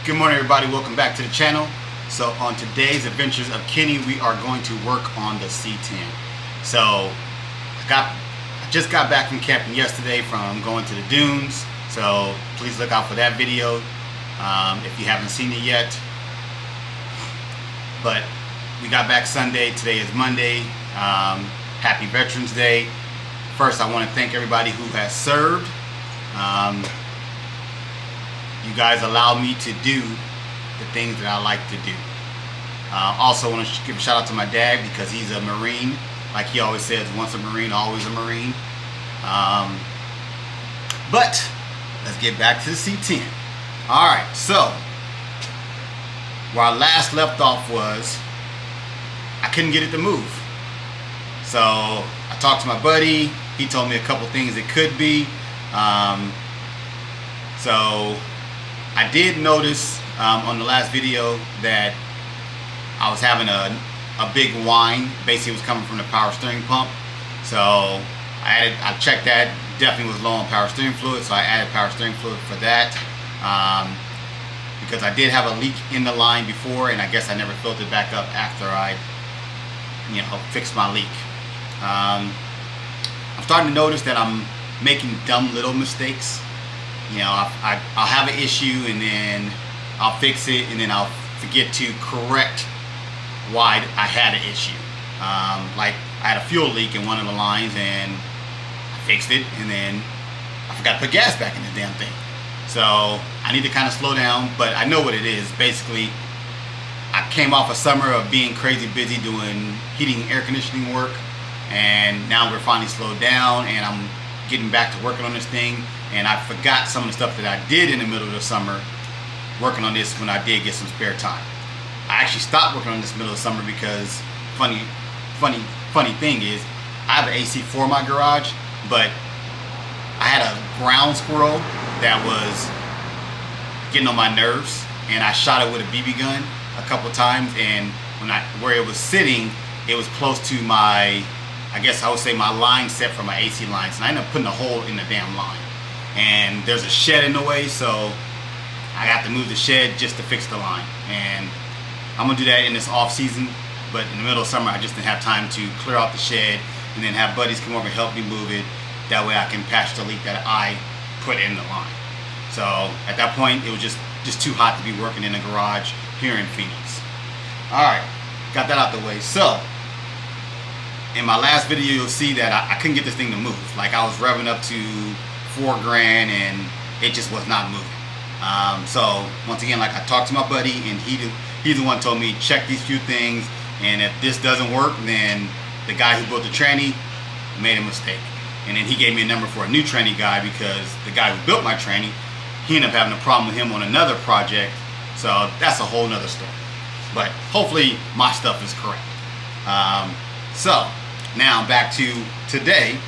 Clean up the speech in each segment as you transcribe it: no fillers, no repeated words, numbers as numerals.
Good morning, everybody. Welcome back to the channel. So on today's Adventures of Kenny, we are going to work on the C10. So I just got back from camping yesterday from going to the dunes. So please look out for that video if you haven't seen it yet. But we got back Sunday. Today is Monday. Happy Veterans Day. First, I want to thank everybody who has served. You guys allow me to do the things that I like to do. Also want to give a shout out to my dad because he's a Marine. Like he always says, once a Marine, always a Marine. But let's get back to the C10. Alright, so where I last left off was I couldn't get it to move. So I talked to my buddy. He told me a couple things it could be. So I did notice on the last video that I was having a big whine. Basically, it was coming from the power steering pump. So I checked that. Definitely was low on power steering fluid, so I added power steering fluid for that. Because I did have a leak in the line before, and I guess I never filled it back up after I, fixed my leak. I'm starting to notice that I'm making dumb little mistakes. I'll have an issue and then I'll fix it and then I'll forget to correct why I had an issue. Like I had a fuel leak in one of the lines and I fixed it and then I forgot to put gas back in the damn thing. So I need to kind of slow down, but I know what it is. Basically, I came off a summer of being crazy busy doing heating and air conditioning work, and now we're finally slowed down and I'm getting back to working on this thing, and I forgot some of the stuff that I did in the middle of the summer working on this when I did get some spare time. I actually stopped working on this middle of the summer because funny thing is I have an AC4 in my garage, but I had a ground squirrel that was getting on my nerves, and I shot it with a BB gun a couple times, and where it was sitting, it was close to my, I guess I would say, my line set for my AC lines, and I ended up putting a hole in the damn line. And there's a shed in the way, so I have to move the shed just to fix the line. And I'm gonna do that in this off season, but in the middle of summer I just didn't have time to clear out the shed and then have buddies come over and help me move it. That way I can patch the leak that I put in the line. So at that point it was just too hot to be working in a garage here in Phoenix. Alright, got that out the way. So in my last video, you'll see that I couldn't get this thing to move. Like I was revving up to $4 grand and it just was not moving. So once again, like I talked to my buddy, and he's the one who told me check these few things, and if this doesn't work, then the guy who built the tranny made a mistake. And then he gave me a number for a new tranny guy, because the guy who built my tranny, he ended up having a problem with him on another project. So that's a whole nother story. But hopefully my stuff is correct. So now back to today.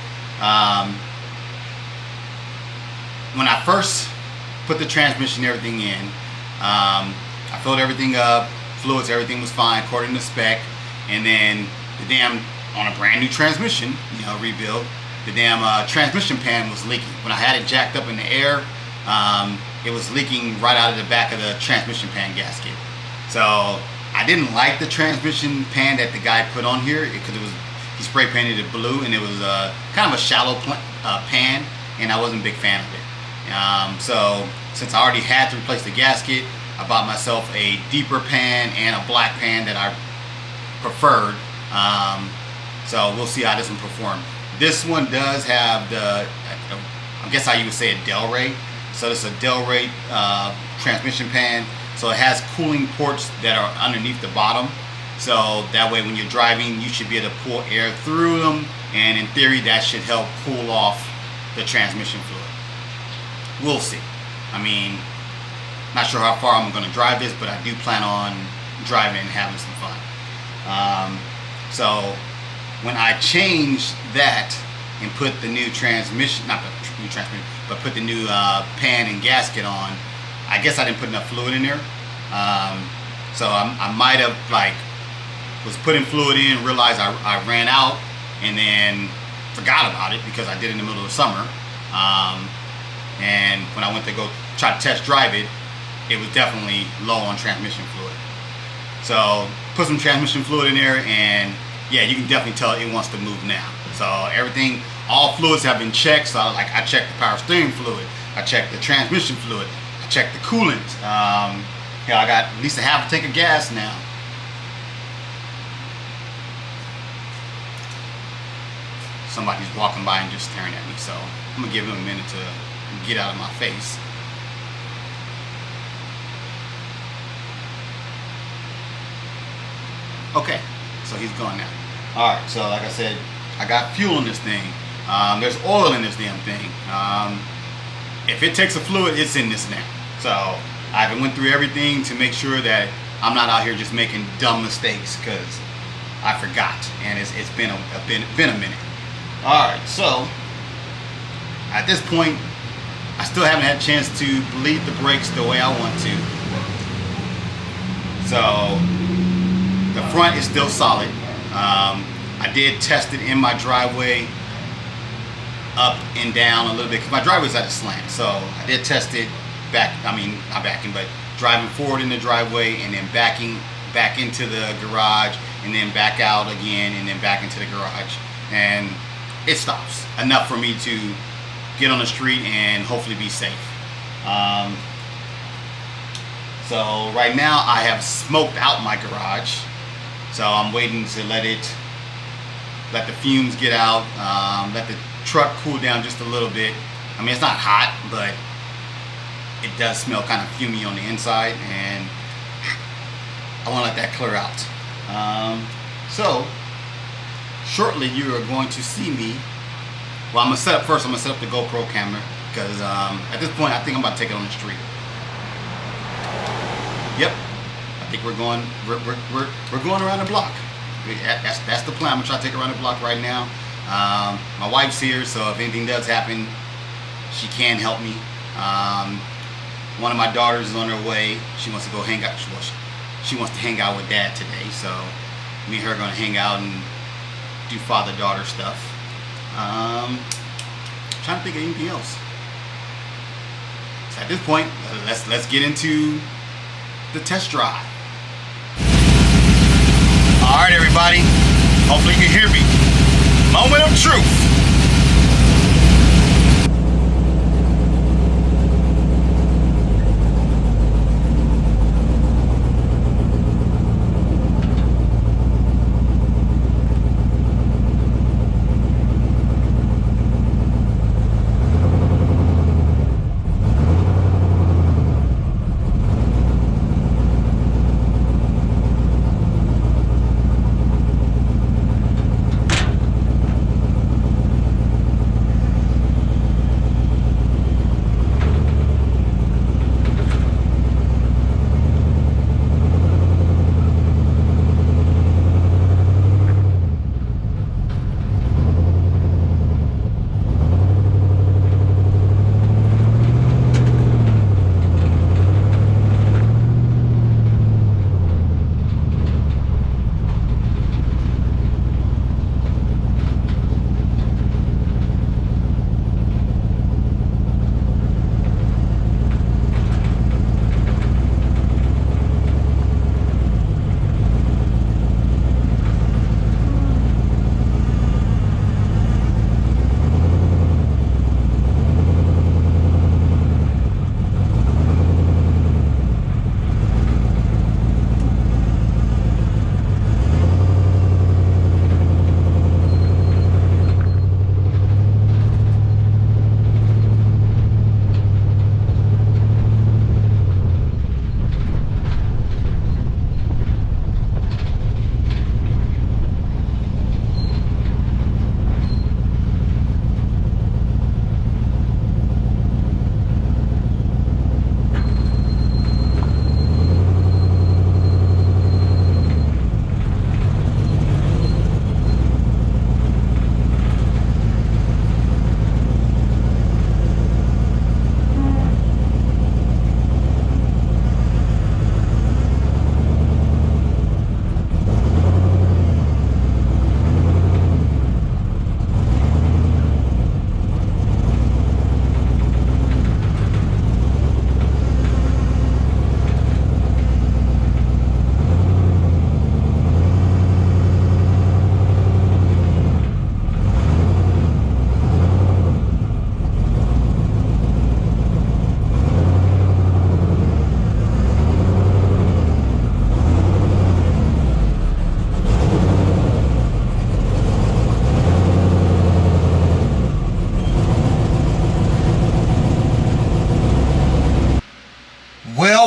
When I first put the transmission and everything in, I filled everything up, fluids, everything was fine according to spec, and then the damn, on a brand new transmission, rebuild, the damn transmission pan was leaking. When I had it jacked up in the air, it was leaking right out of the back of the transmission pan gasket. So I didn't like the transmission pan that the guy put on here because he spray painted it blue, and it was kind of a shallow pan, and I wasn't a big fan of it. So since I already had to replace the gasket, I bought myself a deeper pan and a black pan that I preferred. So we'll see how this one performs. This one does have the, I guess how you would say, a Delray. So this is a Delray transmission pan. So it has cooling ports that are underneath the bottom. So that way when you're driving, you should be able to pull air through them, and in theory that should help cool off the transmission fluid. We'll see. I mean, not sure how far I'm going to drive this, but I do plan on driving and having some fun. So when I changed that and put the new transmission, not the new transmission, but put the new pan and gasket on, I guess I didn't put enough fluid in there. So I might have was putting fluid in, realized I ran out, and then forgot about it because I did it in the middle of the summer. And when I went to go try to test drive it, it was definitely low on transmission fluid. So put some transmission fluid in there, and yeah, you can definitely tell it wants to move now. So everything, all fluids have been checked. So like I checked the power steering fluid, I checked the transmission fluid, I checked the coolant. I got at least a half a tank of gas now. Somebody's walking by and just staring at me, so I'm gonna give him a minute to get out of my face. Okay, so he's gone now. Alright, so like I said, I got fuel in this thing. There's oil in this damn thing. If it takes a fluid, it's in this now. So I went through everything to make sure that I'm not out here just making dumb mistakes, because I forgot, and it's been a minute. Alright, so at this point, I still haven't had a chance to bleed the brakes the way I want to. So the front is still solid. I did test it in my driveway, up and down a little bit, because my driveway's at a slant. So I did test it not backing, but driving forward in the driveway, and then backing back into the garage, and then back out again, and then back into the garage. And it stops enough for me to get on the street and hopefully be safe. So right now I have smoked out my garage. So I'm waiting to let the fumes get out, let the truck cool down just a little bit. I mean, it's not hot, but it does smell kind of fumey on the inside, and I want to let that clear out. So shortly you are going to see me. Well, I'm gonna set up the GoPro camera, because at this point I think I'm about to take it on the street. Yep, I think we're going around the block. That's the plan. I'm gonna try to take it around the block right now. My wife's here, so if anything does happen, she can help me. One of my daughters is on her way. She wants to go hang out. She wants to hang out with Dad today, so me and her are gonna hang out and do father-daughter stuff. Trying to think of anything else. So at this point, let's get into the test drive. All right, everybody. Hopefully you can hear me. Moment of truth.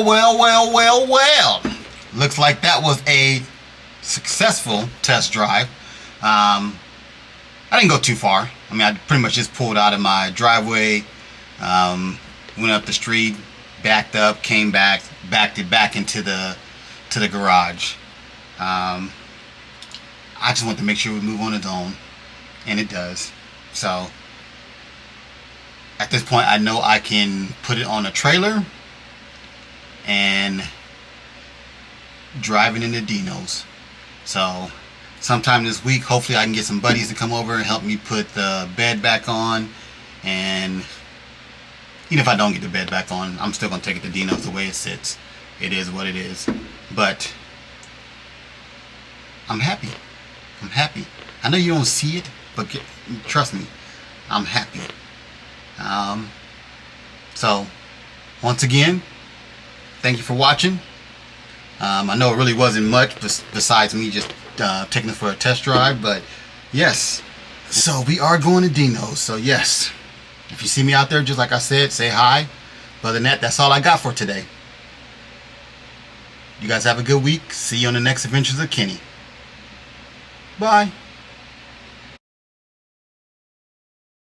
Well. Looks like that was a successful test drive. I didn't go too far. I mean, I pretty much just pulled out of my driveway, went up the street, backed up, came back, backed it back into the garage. I just want to make sure we move on its own, and it does. So at this point, I know I can put it on a trailer and drive it into Dino's. So sometime this week, hopefully I can get some buddies to come over and help me put the bed back on. And even if I don't get the bed back on, I'm still going to take it to Dino's the way it sits. It is what it is. But I'm happy. I'm happy. I know you don't see it, but trust me, I'm happy. So once again, thank you for watching. I know it really wasn't much besides me just taking it for a test drive, but yes. So we are going to Dino's. So yes, if you see me out there, just like I said, say hi. But other than that, that's all I got for today. You guys have a good week. See you on the next Adventures of Kenny. Bye.